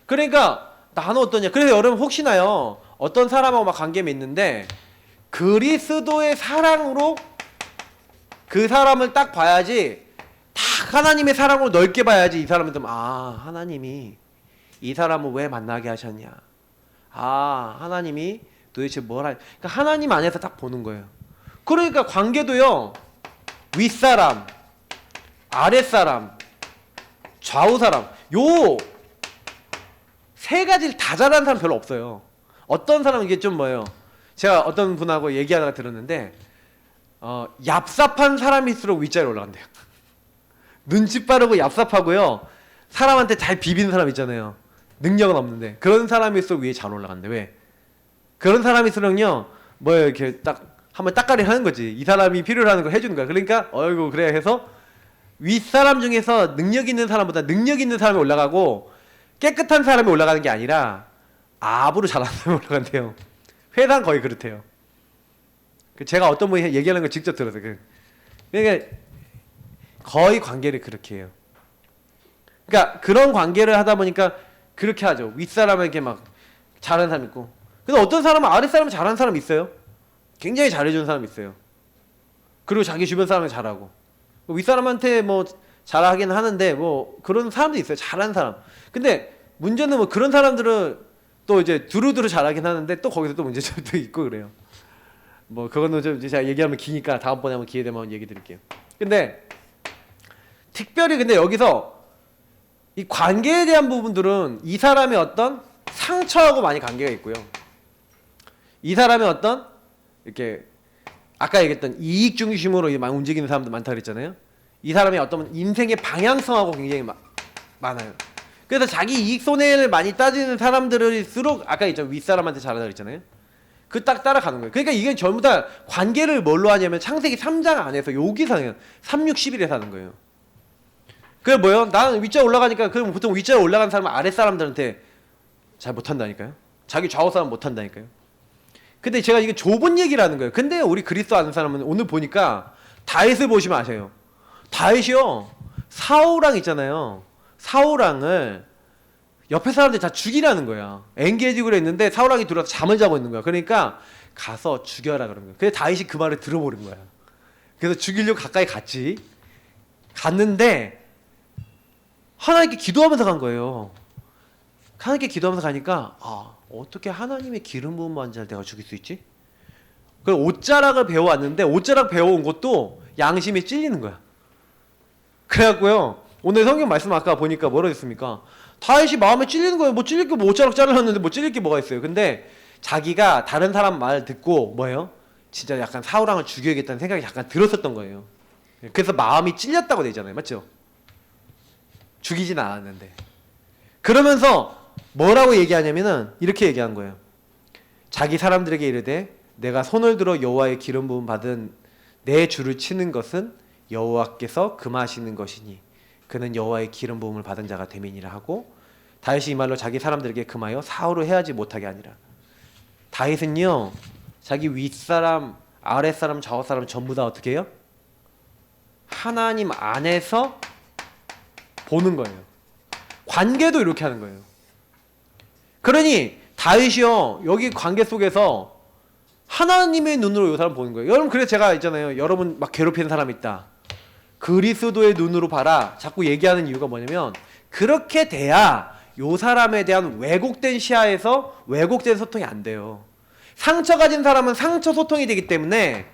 그러니까 나는 어떠냐. 그래서 여러분 혹시나요 어떤 사람하고 막 관계 맺는데 그리스도의 사랑으로 그 사람을 딱 봐야지 딱 하나님의 사랑으로 넓게 봐야지 이 사람은 좀 하나님이 이 사람을 왜 만나게 하셨냐. 하나님이 도대체 그러니까 하나님 안에서 딱 보는 거예요. 그러니까 관계도요 윗사람 아랫사람 좌우사람 요 세 가지를 다 잘하는 사람 별로 없어요. 어떤 사람은 이게 좀 뭐예요. 제가 어떤 분하고 얘기하다가 들었는데 얍삽한 사람일수록 윗자리에 올라간대요. 눈치 빠르고 얍삽하고요 사람한테 잘 비비는 사람 있잖아요. 능력은 없는데 그런 사람일수록 위에 잘 올라간대. 왜? 그런 사람일수록요 뭐 이렇게 딱 한번 따까리 하는 거지. 이 사람이 필요로 하는 걸 해주는 거야. 그러니까 어이구 그래 해서 윗사람 중에서 능력 있는 사람보다 능력 있는 사람이 올라가고 깨끗한 사람이 올라가는 게 아니라 압으로 잘하는 사람이 올라간대요. 회사는 거의 그렇대요. 제가 어떤 분이 얘기하는 걸 직접 들었어요. 그러니까 거의 관계를 그렇게 해요. 그러니까 그런 관계를 하다 보니까 그렇게 하죠. 윗사람에게 막 잘하는 사람 있고, 근데 어떤 사람은 아랫사람은 잘하는 사람 있어요. 굉장히 잘해주는 사람 있어요. 그리고 자기 주변 사람을 잘하고, 윗사람한테 뭐 잘하긴 하는데 뭐 그런 사람도 있어요. 잘하는 사람. 근데 문제는 뭐 그런 사람들은 또 이제 두루두루 잘하긴 하는데 또 거기서 또 문제점도 있고 그래요. 뭐 그거는 좀 제가 얘기하면 기니까 다음번에 한번 기회 되면 얘기 드릴게요. 근데 특별히 근데 여기서 이 관계에 대한 부분들은 이 사람의 어떤 상처하고 많이 관계가 있고요. 이 사람의 어떤 이렇게 아까 얘기했던 이익 중심으로 많이 움직이는 사람도 많다 그랬잖아요. 이 사람의 어떤 인생의 방향성하고 굉장히 많아요. 그래서 자기 이익 손해를 많이 따지는 사람들일수록 아까 있죠, 윗사람한테 잘하다 그랬잖아요. 그 딱 따라가는 거예요. 그러니까 이게 전부 다 관계를 뭘로 하냐면 창세기 3장 안에서 여기서 3, 6, 11에서 하는 거예요. 그게 뭐예요? 나는 윗자 올라가니까 그럼 보통 윗자에 올라간 사람은 아랫사람들한테 잘 못한다니까요. 자기 좌우 사람 못한다니까요. 근데 제가 이게 좁은 얘기를 하는 거예요. 근데 우리 그리스도 아는 사람은 오늘 보니까 다윗을 보시면 아세요. 다윗이요, 사울왕 있잖아요. 사울왕을 옆에 사람들이 다 죽이라는 거야. 엔게이지를 했는데 사울왕이 들어와서 잠을 자고 있는 거야. 그러니까 가서 죽여라 그런 거야. 근데 다윗이 그 말을 들어버린 거야. 그래서 죽이려고 가까이 갔는데 하나님께 기도하면서 간 거예요. 하나님께 기도하면서 가니까 어떻게 하나님의 기름 부음 받은 자를 내가 죽일 수 있지? 그래서 옷자락을 배워왔는데 옷자락 배워온 것도 양심에 찔리는 거야. 그래갖고요, 오늘 성경 말씀 아까 보니까 뭐라 했습니까? 다윗이 마음에 찔리는 거예요. 뭐 찔릴 게 뭐 옷자락 잘랐는데 뭐 찔릴 게 뭐가 있어요. 근데 자기가 다른 사람 말 듣고 뭐예요? 진짜 약간 사울왕을 죽여야겠다는 생각이 약간 들었었던 거예요. 그래서 마음이 찔렸다고 되잖아요. 맞죠? 죽이진 않았는데. 그러면서 뭐라고 얘기하냐면은 이렇게 얘기한 거예요. 자기 사람들에게 이르되 내가 손을 들어 여호와의 기름 부음 받은 내 주를 치는 것은 여호와께서 금하시는 것이니 그는 여호와의 기름 부음을 받은 자가 됨이니라 하고, 다윗이 이 말로 자기 사람들에게 금하여 사울을 해하지 못하게 하니라. 다윗은요 자기 윗사람 아랫사람 좌우사람 전부 다 어떻게 해요? 하나님 안에서 보는 거예요. 관계도 이렇게 하는 거예요. 그러니 다윗이요 여기 관계 속에서 하나님의 눈으로 이 사람 보는 거예요. 여러분, 그래서 제가 있잖아요, 여러분 막 괴롭히는 사람 있다, 그리스도의 눈으로 봐라 자꾸 얘기하는 이유가 뭐냐면, 그렇게 돼야 요 사람에 대한 왜곡된 시야에서 왜곡된 소통이 안 돼요. 상처 가진 사람은 상처 소통이 되기 때문에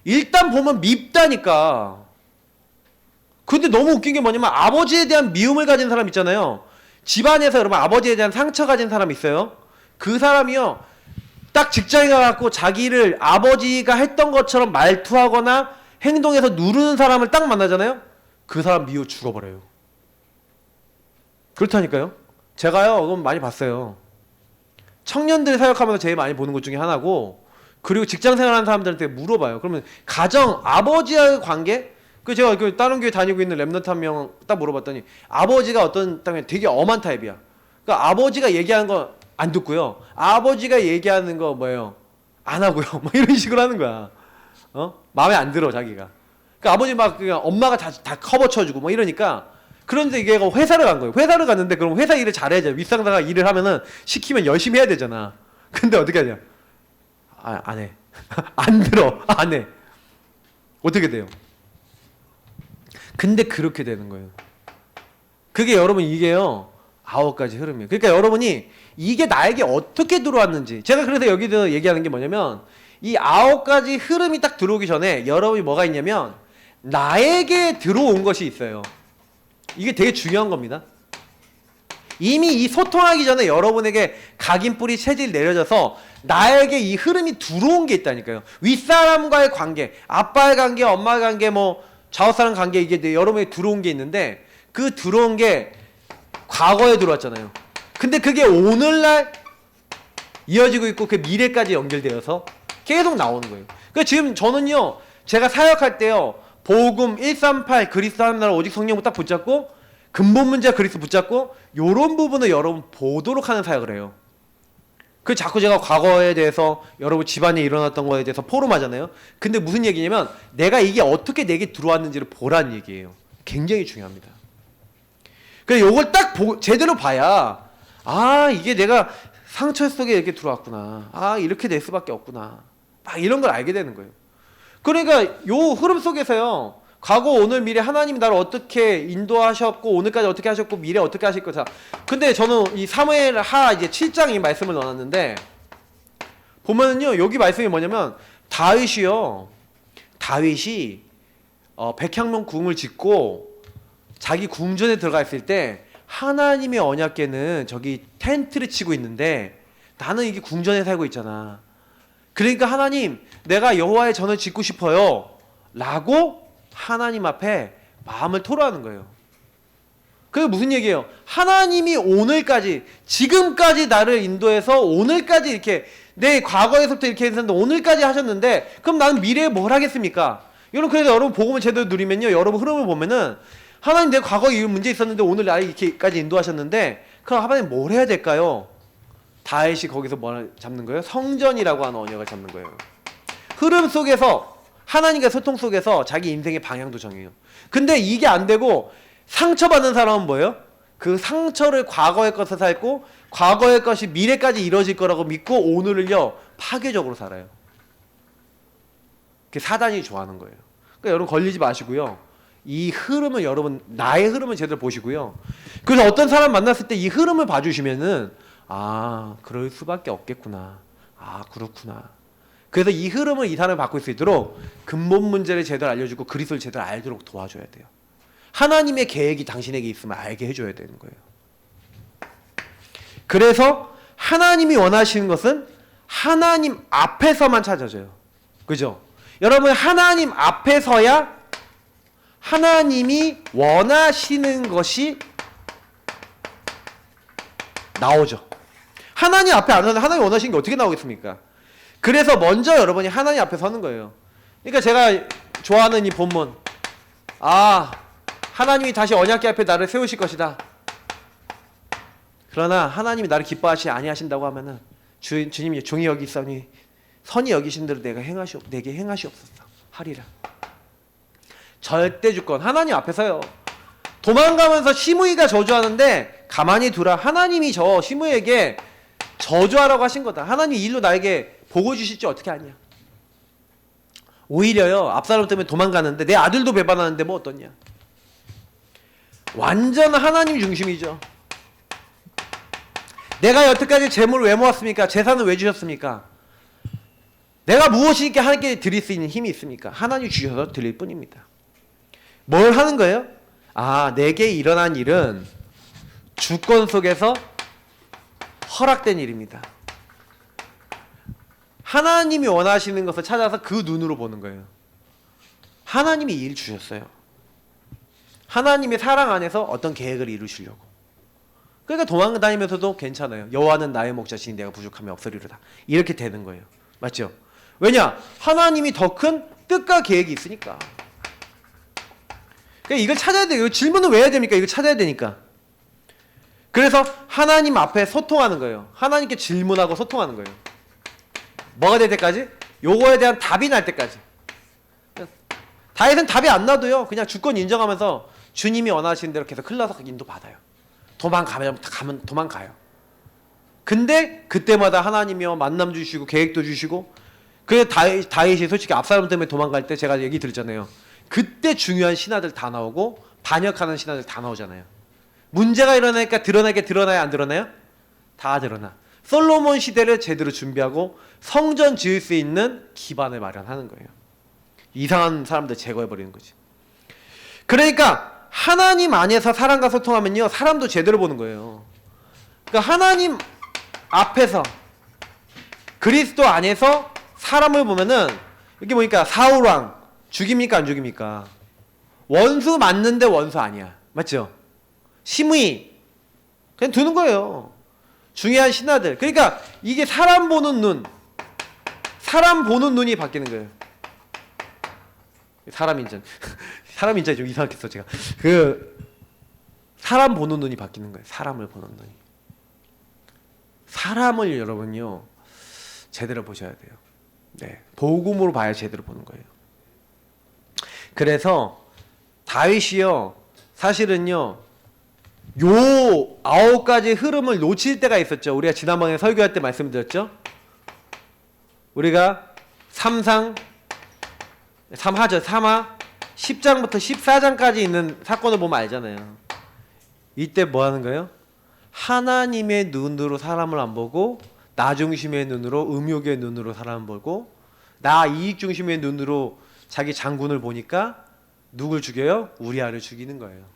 일단 보면 밉다니까. 근데 너무 웃긴 게 뭐냐면 아버지에 대한 미움을 가진 사람 있잖아요. 집안에서 여러분 아버지에 대한 상처 가진 사람 있어요. 그 사람이요 딱 직장에 가갖고 자기를 아버지가 했던 것처럼 말투하거나 행동해서 누르는 사람을 딱 만나잖아요. 그 사람 미워 죽어버려요. 그렇다니까요. 제가요 그건 많이 봤어요. 청년들 사역하면서 제일 많이 보는 것 중에 하나고, 그리고 직장 생활하는 사람들한테 물어봐요. 그러면 가정 아버지와의 관계, 그 제가 그 다른 교회 다니고 있는 랩런트 한 명 딱 물어봤더니 아버지가 어떤 땅에 되게 엄한 타입이야. 그러니까 아버지가 얘기하는 거 안 듣고요, 아버지가 얘기하는 거 뭐예요 안 하고요, 뭐 이런 식으로 하는 거야. 마음에 안 들어 자기가. 그러니까 아버지 막 그냥 엄마가 다 커버 쳐주고 뭐 이러니까. 그런데 이게 회사를 간 거예요. 회사를 갔는데 그럼 회사 일을 잘해야죠. 윗상사가 일을 하면은 시키면 열심히 해야 되잖아. 근데 어떻게 하냐? 안 해. 안 들어. 안 해. 어떻게 돼요? 근데 그렇게 되는 거예요. 그게 여러분 이게요 9가지 흐름이에요. 그러니까 여러분이 이게 나에게 어떻게 들어왔는지, 제가 그래서 여기서 얘기하는 게 뭐냐면, 이 9가지 흐름이 딱 들어오기 전에 여러분이 뭐가 있냐면 나에게 들어온 것이 있어요. 이게 되게 중요한 겁니다. 이미 이 소통하기 전에 여러분에게 각인뿌리 체질 내려져서 나에게 이 흐름이 들어온 게 있다니까요. 윗사람과의 관계, 아빠의 관계, 엄마의 관계, 뭐 좌우사람 관계, 이게 여러분에게 들어온 게 있는데, 그 들어온 게 과거에 들어왔잖아요. 근데 그게 오늘날 이어지고 있고 그 미래까지 연결되어서 계속 나오는 거예요. 그러니까 지금 저는요, 제가 사역할 때요, 복음 138 그리스도 한 나라 오직 성령을 딱 붙잡고 근본 문제가 그리스도 붙잡고 요런 부분을 여러분 보도록 하는 사역을 해요. 그 자꾸 제가 과거에 대해서 여러분 집안에 일어났던 거에 대해서 포럼하잖아요. 근데 무슨 얘기냐면 내가 이게 어떻게 내게 들어왔는지를 보라는 얘기예요. 굉장히 중요합니다. 그래서 요걸 딱 제대로 봐야 아 이게 내가 상처 속에 이렇게 들어왔구나. 아 이렇게 될 수밖에 없구나. 막 이런 걸 알게 되는 거예요. 그러니까 요 흐름 속에서요. 과거 오늘 미래 하나님이 나를 어떻게 인도하셨고 오늘까지 어떻게 하셨고 미래 어떻게 하실 거다. 근데 저는 이 사무엘 하 이제 7장 이 말씀을 넣어놨는데 보면은요 여기 말씀이 뭐냐면 다윗이 백향목 궁을 짓고 자기 궁전에 들어가 있을 때 하나님의 언약궤는 저기 텐트를 치고 있는데 나는 이게 궁전에 살고 있잖아. 그러니까 하나님 내가 여호와의 전을 짓고 싶어요 라고 하나님 앞에 마음을 토로하는 거예요. 그게 무슨 얘기예요? 하나님이 오늘까지 지금까지 나를 인도해서 오늘까지 이렇게 내 과거에서부터 이렇게 했었는데 오늘까지 하셨는데 그럼 나는 미래에 뭘 하겠습니까? 여러분 그래서 여러분 복음을 제대로 누리면요 여러분 흐름을 보면은 하나님 내 과거에 이 문제 있었는데 오늘 나를 이렇게까지 인도하셨는데 그럼 하나님 뭘 해야 될까요? 다윗이 거기서 뭘 잡는 거예요? 성전이라고 하는 언약을 잡는 거예요. 흐름 속에서 하나님과 소통 속에서 자기 인생의 방향도 정해요. 근데 이게 안 되고 상처받는 사람은 뭐예요? 그 상처를 과거의 것을 살고 과거의 것이 미래까지 이루어질 거라고 믿고 오늘을요 파괴적으로 살아요. 그게 사단이 좋아하는 거예요. 그러니까 여러분 걸리지 마시고요. 이 흐름을 여러분 나의 흐름을 제대로 보시고요. 그래서 어떤 사람 만났을 때 이 흐름을 봐주시면은 아 그럴 수밖에 없겠구나. 아 그렇구나. 그래서 이 흐름을 이 사람을 바꿀 수 있도록 근본 문제를 제대로 알려주고 그리스도를 제대로 알도록 도와줘야 돼요. 하나님의 계획이 당신에게 있으면 알게 해줘야 되는 거예요. 그래서 하나님이 원하시는 것은 하나님 앞에서만 찾아져요. 그죠? 여러분 하나님 앞에서야 하나님이 원하시는 것이 나오죠. 하나님 앞에 안 서면 하나님이 원하시는 게 어떻게 나오겠습니까? 그래서 먼저 여러분이 하나님 앞에 서는 거예요. 그러니까 제가 좋아하는 이 본문 하나님이 다시 언약궤 앞에 나를 세우실 것이다. 그러나 하나님이 나를 기뻐하시 아니하신다고 하면은 주님 종이 여기 있으니 선이 여기신 대로 내게 행하시옵소서 하리라. 절대 주권 하나님 앞에 서요. 도망가면서 시므이가 저주하는데 가만히 두라. 하나님이 저 시므이에게 저주하라고 하신 거다. 하나님 이 일로 나에게 보고 주실지 어떻게 아냐. 오히려요 압살롬 때문에 도망가는데 내 아들도 배반하는데 뭐 어떠냐. 완전 하나님 중심이죠. 내가 여태까지 재물을 왜 모았습니까? 재산을 왜 주셨습니까? 내가 무엇이니까 하나님께 드릴 수 있는 힘이 있습니까? 하나님 주셔서 드릴 뿐입니다. 뭘 하는 거예요? 내게 일어난 일은 주권 속에서 허락된 일입니다. 하나님이 원하시는 것을 찾아서 그 눈으로 보는 거예요. 하나님이 일 주셨어요. 하나님의 사랑 안에서 어떤 계획을 이루시려고. 그러니까 도망다니면서도 괜찮아요. 여호와는 나의 목자시니 내가 부족함이 없으리로다. 이렇게 되는 거예요. 맞죠? 왜냐? 하나님이 더 큰 뜻과 계획이 있으니까. 그러니까 이걸 찾아야 돼요. 질문은 왜 해야 됩니까? 이걸 찾아야 되니까. 그래서 하나님 앞에 소통하는 거예요. 하나님께 질문하고 소통하는 거예요. 뭐가 될 때까지? 요거에 대한 답이 날 때까지. 다윗은 답이 안 나도요 그냥 주권 인정하면서 주님이 원하시는 대로 계속 흘러서 인도 받아요. 도망가면 도망가요. 근데 그때마다 하나님이요 만남 주시고 계획도 주시고. 그래서 다윗이 솔직히 압살롬 때문에 도망갈 때 제가 얘기 들었잖아요. 그때 중요한 신하들 다 나오고 반역하는 신하들 다 나오잖아요. 문제가 일어나니까 드러나야 안 드러나요? 다 드러나. 솔로몬 시대를 제대로 준비하고 성전 지을 수 있는 기반을 마련하는 거예요. 이상한 사람들 제거해버리는 거지. 그러니까 하나님 안에서 사람과 소통하면요 사람도 제대로 보는 거예요. 그러니까 하나님 앞에서 그리스도 안에서 사람을 보면은 이게 뭐니까 사울왕 죽입니까 안 죽입니까? 원수 맞는데 원수 아니야. 맞죠? 시므이 그냥 두는 거예요. 중요한 신하들. 그러니까 이게 사람 보는 눈, 사람 보는 눈이 바뀌는 거예요. 사람 인자 사람 인자 좀 이상하겠어 제가. 그 사람 보는 눈이 바뀌는 거예요. 사람을 보는 눈이. 사람을 여러분요 제대로 보셔야 돼요. 네, 복음으로 봐야 제대로 보는 거예요. 그래서 다윗이요 사실은요 요 9가지 흐름을 놓칠 때가 있었죠. 우리가 지난번에 설교할 때 말씀드렸죠. 우리가 3하 10장부터 14장까지 있는 사건을 보면 알잖아요. 이때 뭐 하는 거예요? 하나님의 눈으로 사람을 안 보고 나 중심의 눈으로, 음욕의 눈으로 사람을 보고 나 이익 중심의 눈으로 자기 장군을 보니까 누굴 죽여요? 우리아를 죽이는 거예요.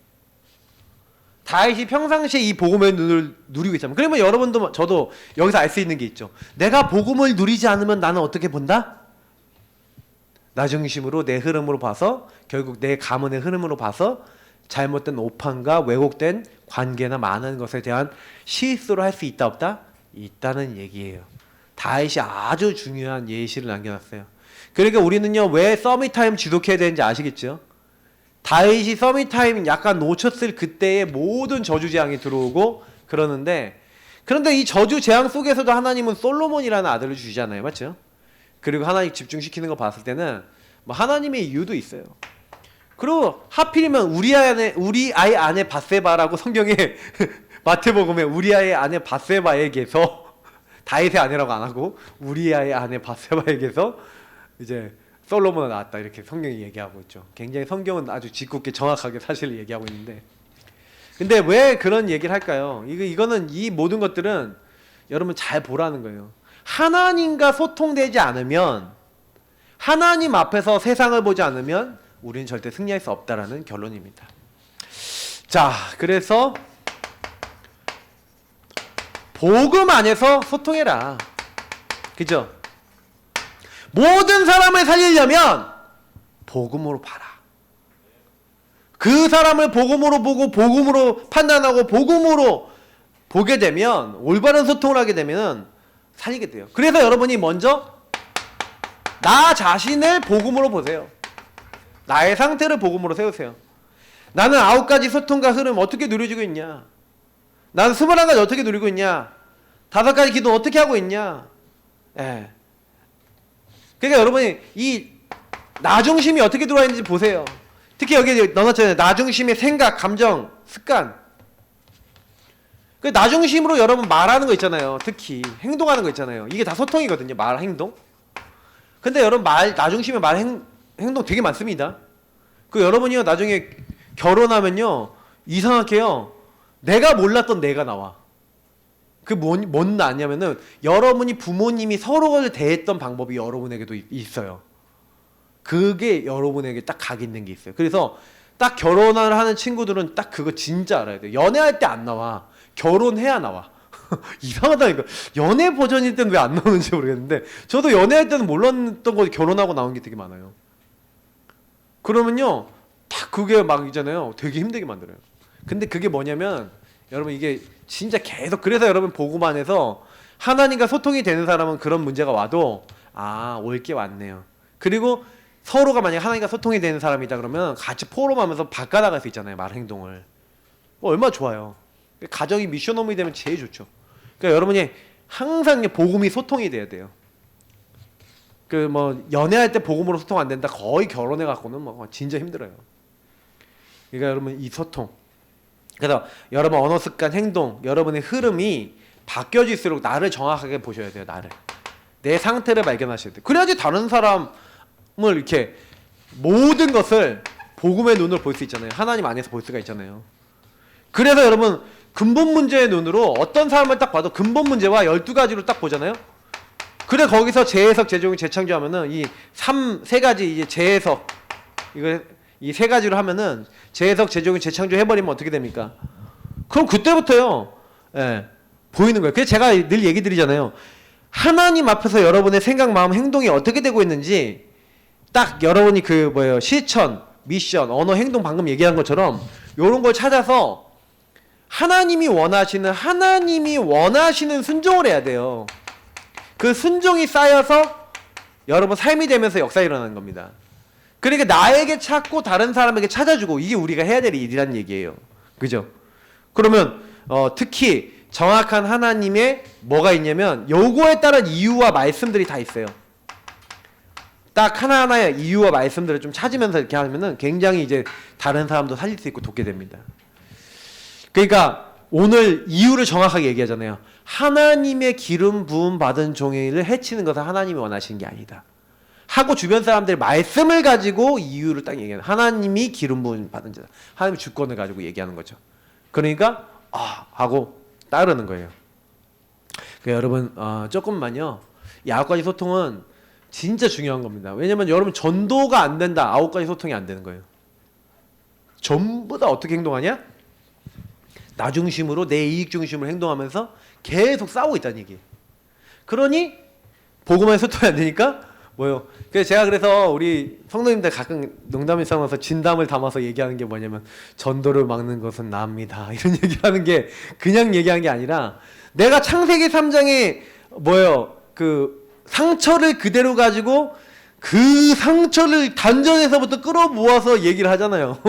다윗이 평상시에 이 복음의 눈을 누리고 있잖아요. 그러면 여러분도 저도 여기서 알 수 있는 게 있죠. 내가 복음을 누리지 않으면 나는 어떻게 본다? 나 중심으로 내 흐름으로 봐서 결국 내 가문의 흐름으로 봐서 잘못된 오판과 왜곡된 관계나 많은 것에 대한 실수를 할 수 있다 없다? 있다는 얘기예요. 다윗이 아주 중요한 예시를 남겨놨어요. 그러니까 우리는요 왜 서밋타임 지속해야 되는지 아시겠죠? 다윗이 서밋타임 약간 놓쳤을 그때의 모든 저주재앙이 들어오고 그러는데, 그런데 이 저주재앙 속에서도 하나님은 솔로몬이라는 아들을 주시잖아요. 맞죠? 그리고 하나님 집중시키는 거 봤을 때는 뭐 하나님의 이유도 있어요. 그리고 하필이면 우리 아이 아내 밧세바라고 성경에 마태복음에 우리 아이 아내 밧세바에게서 다윗의 아내라고 안 하고 우리 아이 아내 밧세바에게서 이제 솔로몬이 나왔다 이렇게 성경이 얘기하고 있죠. 굉장히 성경은 아주 짓궂게 정확하게 사실을 얘기하고 있는데, 근데 왜 그런 얘기를 할까요? 이거는 이 모든 것들은 여러분 잘 보라는 거예요. 하나님과 소통되지 않으면, 하나님 앞에서 세상을 보지 않으면 우리는 절대 승리할 수 없다라는 결론입니다. 자, 그래서 복음 안에서 소통해라. 그죠? 모든 사람을 살리려면 복음으로 봐라. 그 사람을 복음으로 보고 복음으로 판단하고 복음으로 보게 되면, 올바른 소통을 하게 되면 살리게 돼요. 그래서 여러분이 먼저 나 자신을 복음으로 보세요. 나의 상태를 복음으로 세우세요. 나는 9가지 소통과 흐름 어떻게 누려지고 있냐? 나는 21가지 어떻게 누리고 있냐? 5가지 기도 어떻게 하고 있냐? 예. 그러니까 여러분이 이 나 중심이 어떻게 들어와 있는지 보세요. 특히 여기 넣어놨잖아요. 나 중심의 생각, 감정, 습관. 그 나 중심으로 여러분 말하는 거 있잖아요. 특히 행동하는 거 있잖아요. 이게 다 소통이거든요. 말, 행동. 근데 여러분 나 중심의 말, 행동 되게 많습니다. 그 여러분이요 나중에 결혼하면요 이상하게요 내가 몰랐던 내가 나와. 그 뭔 나냐면은 여러분이 부모님이 서로를 대했던 방법이 여러분에게도 있어요. 그게 여러분에게 딱 각 있는 게 있어요. 그래서 딱 결혼을 하는 친구들은 딱 그거 진짜 알아야 돼요. 연애할 때 안 나와. 결혼해야 나와. 이상하다니까. 연애 버전일 때는 왜 안 나오는지 모르겠는데 저도 연애할 때는 몰랐던 거 결혼하고 나온 게 되게 많아요. 그러면요 딱 그게 막 있잖아요. 되게 힘들게 만들어요. 근데 그게 뭐냐면 여러분 이게 진짜 계속, 그래서 여러분 복음 안에서 하나님과 소통이 되는 사람은 그런 문제가 와도 올 게 왔네요. 그리고 서로가 만약에 하나님과 소통이 되는 사람이다 그러면 같이 포럼하면서 바꿔나갈 수 있잖아요. 말, 행동을. 얼마나 좋아요. 가정이 미션홈이 되면 제일 좋죠. 그러니까 여러분이 항상 복음이 소통이 돼야 돼요. 그 뭐 연애할 때 복음으로 소통 안 된다. 거의 결혼해 갖고는 뭐 진짜 힘들어요. 그러니까 여러분 이 소통. 그래서 여러분 언어 습관, 행동, 여러분의 흐름이 바뀌어질수록 나를 정확하게 보셔야 돼요. 나를. 내 상태를 발견하셔야 돼요. 그래야지 다른 사람을 이렇게 모든 것을 복음의 눈으로 볼 수 있잖아요. 하나님 안에서 볼 수가 있잖아요. 그래서 여러분 근본 문제의 눈으로 어떤 사람을 딱 봐도 근본 문제와 12가지로 딱 보잖아요. 그래 거기서 재해석, 재조용, 재창조하면은 이 세 가지 이제 재해석, 이거 이 3가지로 하면은 재해석, 재조용, 재창조 해버리면 어떻게 됩니까? 그럼 그때부터요, 보이는 거예요. 그래서 제가 늘 얘기 드리잖아요. 하나님 앞에서 여러분의 생각, 마음, 행동이 어떻게 되고 있는지 딱 여러분이 실천, 미션, 언어, 행동 방금 얘기한 것처럼 요런 걸 찾아서 하나님이 원하시는 순종을 해야 돼요. 그 순종이 쌓여서 여러분 삶이 되면서 역사 일어나는 겁니다. 그러니까 나에게 찾고 다른 사람에게 찾아주고, 이게 우리가 해야 될 일이란 얘기예요. 그죠? 그러면 특히 정확한 하나님의 뭐가 있냐면 요거에 따른 이유와 말씀들이 다 있어요. 딱 하나하나의 이유와 말씀들을 좀 찾으면서 이렇게 하면은 굉장히 이제 다른 사람도 살릴 수 있고 돕게 됩니다. 그러니까 오늘 이유를 정확하게 얘기하잖아요. 하나님의 기름 부음 받은 종이를 해치는 것은 하나님이 원하시는 게 아니다 하고, 주변 사람들의 말씀을 가지고 이유를 딱 얘기하는, 하나님이 기름 부음 받은 자다, 하나님의 주권을 가지고 얘기하는 거죠. 그러니까 하고 따르는 거예요. 그러니까 여러분 조금만요, 이 9가지 소통은 진짜 중요한 겁니다. 왜냐면 여러분 전도가 안 된다, 9가지 소통이 안 되는 거예요. 전부 다 어떻게 행동하냐? 나 중심으로, 내 이익 중심으로 행동하면서 계속 싸우고 있다는 얘기예요. 그러니 복음의 소통이 안 되니까 뭐요? 그래서 우리 성도님들 가끔 농담을 삼아서 진담을 담아서 얘기하는 게 뭐냐면, 전도를 막는 것은 나입니다, 이런 얘기하는 게 그냥 얘기하는 게 아니라, 내가 창세기 3장에 그 상처를 그대로 가지고 그 상처를 단전에서부터 끌어모아서 얘기를 하잖아요.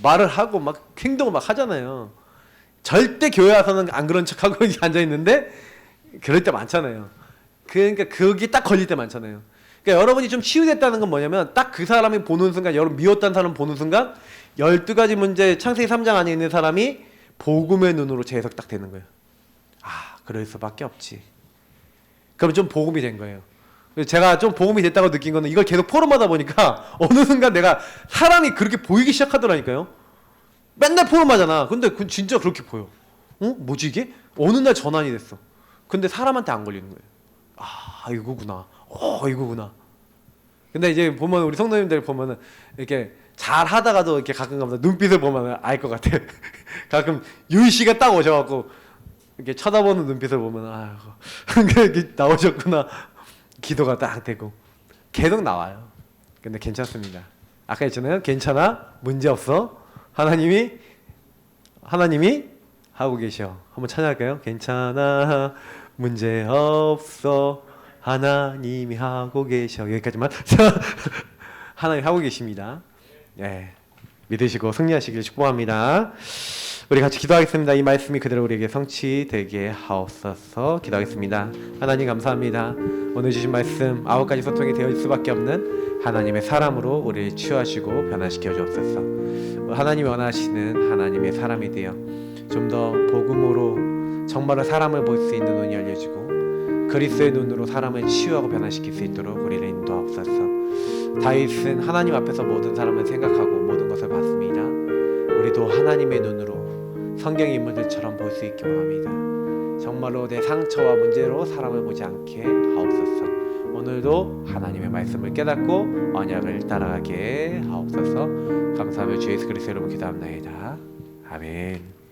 말을 하고 막 행동을 막 하잖아요. 절대 교회 와서는 안 그런 척하고 이렇게 앉아있는데 그럴 때 많잖아요. 그러니까 그게 딱 걸릴 때 많잖아요. 그러니까 여러분이 좀 치유됐다는 건 뭐냐면, 딱 그 사람이 보는 순간, 여러분 미웠다는 사람 보는 순간 12가지 문제 창세기 3장 안에 있는 사람이 복음의 눈으로 재해석 딱 되는 거예요. 그럴 수밖에 없지. 그럼 좀 복음이 된 거예요. 제가 좀 복음이 됐다고 느낀 거는, 이걸 계속 포럼하다 보니까 어느 순간 내가 사람이 그렇게 보이기 시작하더라니까요. 맨날 포럼하잖아. 근데 진짜 그렇게 보여. 뭐지 이게? 어느 날 전환이 됐어. 근데 사람한테 안 걸리는 거예요. 이거구나. 이거구나. 근데 이제 보면 우리 성도님들 보면은 이렇게 잘 하다가도 이렇게 가끔 눈빛을 보면 알 것 같아. 가끔 유희 씨가 딱 오셔갖고 이렇게 쳐다보는 눈빛을 보면 이렇게 나오셨구나. 기도가 딱 되고 계속 나와요. 근데 괜찮습니다. 아까 했잖아요. 괜찮아, 문제 없어. 하나님이 하고 계셔. 한번 찬양할까요? 괜찮아, 문제 없어, 하나님이 하고 계셔. 여기까지만. 하나님 하고 계십니다. 믿으시고 승리하시길 축복합니다. 우리 같이 기도하겠습니다. 이 말씀이 그대로 우리에게 성취되게 하옵소서. 기도하겠습니다. 하나님 감사합니다. 오늘 주신 말씀 9가지 소통이 되어 있을 수밖에 없는 하나님의 사람으로 우리를 치유하시고 변화시켜 주옵소서. 하나님이 원하시는 하나님의 사람이 되어 좀 더 복음으로 정말로 사람을 볼 수 있는 눈이 열려지고, 그리스도의 눈으로 사람을 치유하고 변화시킬 수 있도록 우리를 인도하옵소서. 다윗은 하나님 앞에서 모든 사람을 생각하고 모든 것을 봤습니다. 우리도 하나님의 눈으로 성경의 인물들처럼 볼 수 있기 원합니다. 정말로 내 상처와 문제로 사람을 보지 않게 하옵소서. 오늘도 하나님의 말씀을 깨닫고 언약을 따라가게 하옵소서. 감사하며 주 예수 그리스도 이름으로 기도합니다. 아멘.